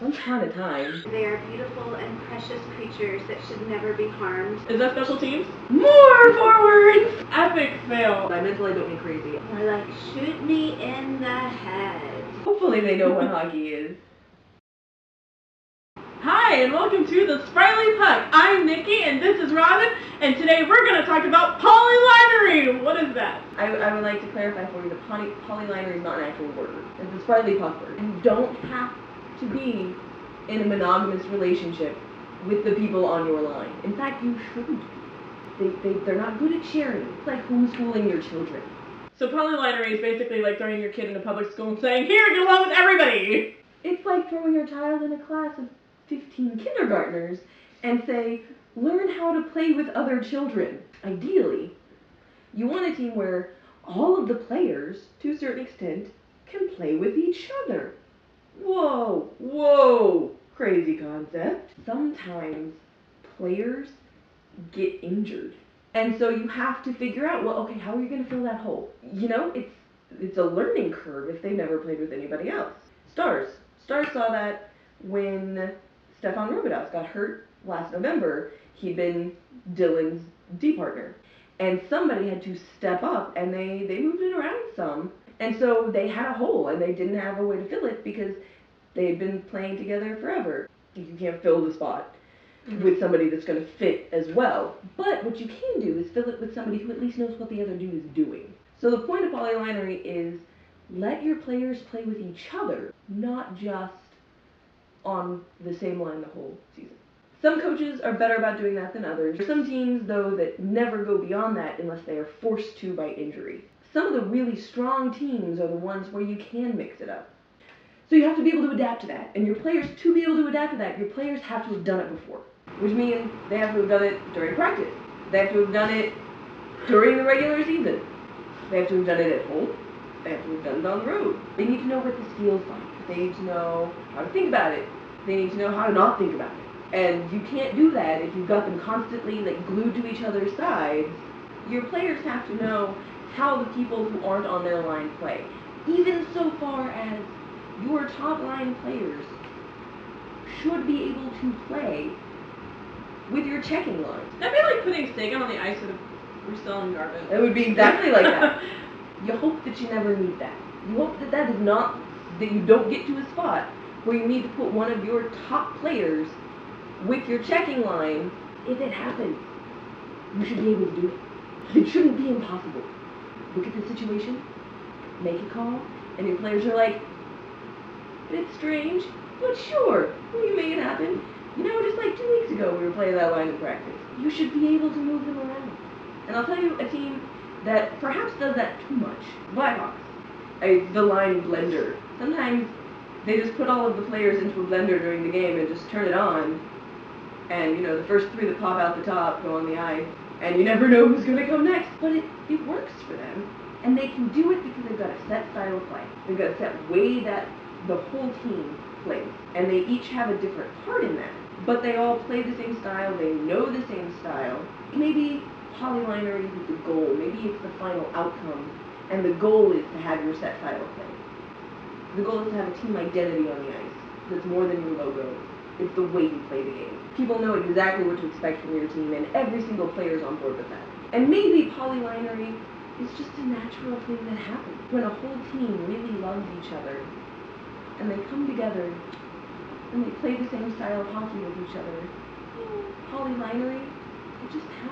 Once upon a time. They are beautiful and precious creatures that should never be harmed. Is that special teams? More forwards! Epic fail. I mentally don't me crazy. More like, shoot me in the head. Hopefully they know what hockey is. Hi, and welcome to the Sprightly Puck. I'm Nikki, and this is Robin, and today we're going to talk about Polylinery. What is that? I would like to clarify for you that polylinery is not an actual word. It's a sprightly puck word. You don't have to be in a monogamous relationship with the people on your line. In fact, you shouldn't be. They're not good at sharing. It's like homeschooling your children. So Polylinery is basically like throwing your kid into public school and saying, here, get along with everybody. It's like throwing your child in a class of 15 kindergartners and say, learn how to play with other children. Ideally, you want a team where all of the players, to a certain extent, can play with each other. Whoa, crazy concept. Sometimes players get injured. And so you have to figure out, well, okay, how are you going to fill that hole? You know, it's a learning curve if they've never played with anybody else. Stars saw that when Stefan Robidas got hurt last November. He'd been Dylan's D partner. And somebody had to step up, and they moved it around some. And so they had a hole, and they didn't have a way to fill it because they had been playing together forever. You can't fill the spot with somebody that's going to fit as well. But what you can do is fill it with somebody who at least knows what the other dude is doing. So the point of Polylinery is let your players play with each other, not just on the same line the whole season. Some coaches are better about doing that than others. There's some teams, though, that never go beyond that unless they are forced to by injury. Some of the really strong teams are the ones where you can mix it up. So you have to be able to adapt to that. And your players, to be able to adapt to that, your players have to have done it before. Which means they have to have done it during practice. They have to have done it during the regular season. They have to have done it at home. They have to have done it on the road. They need to know what this feels like. They need to know how to think about it. They need to know how to not think about it. And you can't do that if you've got them constantly like glued to each other's sides. Your players have to know how the people who aren't on their line play. Even so far as your top line players should be able to play with your checking line. That'd be like putting steak on the ice if we're selling garbage. It would be exactly like that. You hope that you never need that. You hope that that is not, that you don't get to a spot where you need to put one of your top players with your checking line. If it happens, you should be able to do it. It shouldn't be impossible. Look at the situation, make a call, and your players are like, it's strange, but sure, we can make it happen. You know, just like 2 weeks ago we were playing that line in practice. You should be able to move them around. And I'll tell you a team that perhaps does that too much. Blackhawks. The line blender. Sometimes they just put all of the players into a blender during the game and just turn it on. And, you know, the first three that pop out the top go on the ice. And you never know who's going to come next. But it works for them. And they can do it because they've got a set style of play. They've got a set way that the whole team plays. And they each have a different part in that. But they all play the same style. They know the same style. Maybe Polylinery is the goal. Maybe it's the final outcome. And the goal is to have your set style of play. The goal is to have a team identity on the ice that's more than your logo. It's the way you play the game. People know exactly what to expect from your team, and every single player is on board with that. And maybe Polylinery is just a natural thing that happens when a whole team really loves each other, and they come together, and they play the same style of hockey with each other. Polylinery, it just happens.